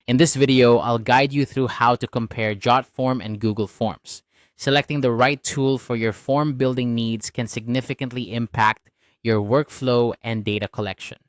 In this video, I'll guide you through how to compare JotForm and Google Forms. Selecting the right tool for your form building needs can significantly impact your workflow and data collection.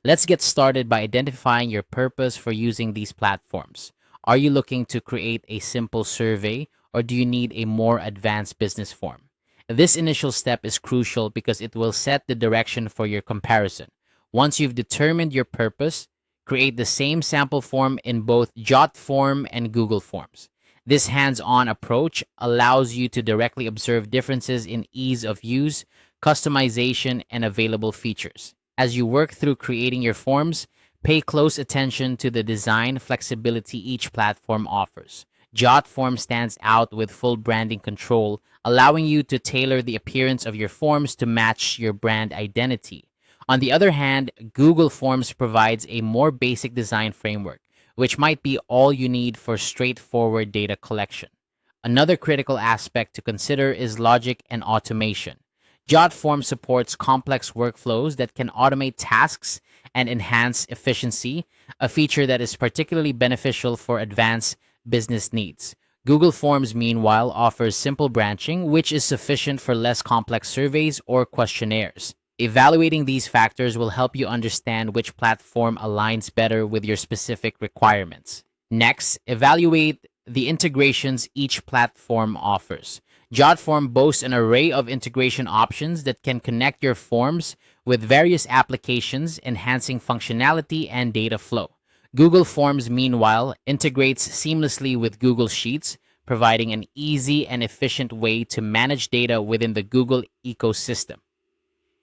Let's get started by identifying your purpose for using these platforms. Are you looking to create a simple survey, or do you need a more advanced business form? This initial step is crucial because it will set the direction for your comparison. Once you've determined your purpose, create the same sample form in both JotForm and Google Forms. This hands-on approach allows you to directly observe differences in ease of use, customization, and available features. As you work through creating your forms, pay close attention to the design flexibility each platform offers. JotForm stands out with full branding control, allowing you to tailor the appearance of your forms to match your brand identity. On the other hand, Google Forms provides a more basic design framework, which might be all you need for straightforward data collection. Another critical aspect to consider is logic and automation. JotForm supports complex workflows that can automate tasks and enhance efficiency, a feature that is particularly beneficial for advanced business needs. Google Forms, meanwhile, offers simple branching, which is sufficient for less complex surveys or questionnaires. Evaluating these factors will help you understand which platform aligns better with your specific requirements. Next, evaluate the integrations each platform offers. JotForm boasts an array of integration options that can connect your forms with various applications, enhancing functionality and data flow. Google Forms, meanwhile, integrates seamlessly with Google Sheets, providing an easy and efficient way to manage data within the Google ecosystem.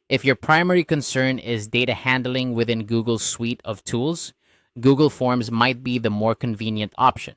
If your primary concern is data handling within Google's suite of tools, Google Forms might be the more convenient option.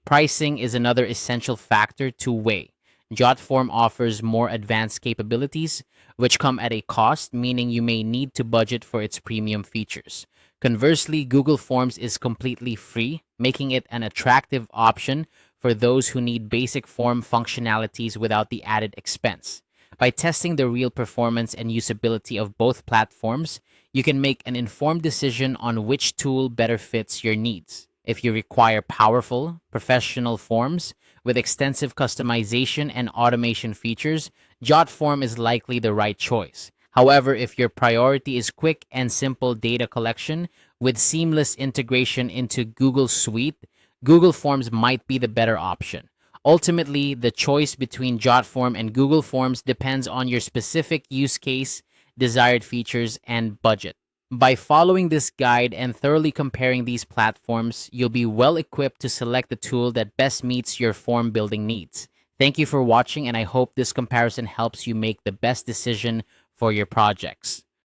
Pricing is another essential factor to weigh. JotForm offers more advanced capabilities, which come at a cost, meaning you may need to budget for its premium features. Conversely, Google Forms is completely free, making it an attractive option for those who need basic form functionalities without the added expense. By testing the real performance and usability of both platforms, you can make an informed decision on which tool better fits your needs. If you require powerful, professional forms with extensive customization and automation features, JotForm is likely the right choice. However, if your priority is quick and simple data collection with seamless integration into Google Suite, Google Forms might be the better option. Ultimately, the choice between JotForm and Google Forms depends on your specific use case, desired features, and budget. By following this guide and thoroughly comparing these platforms, you'll be well equipped to select the tool that best meets your form building needs. Thank you for watching, and I hope this comparison helps you make the best decision for your projects.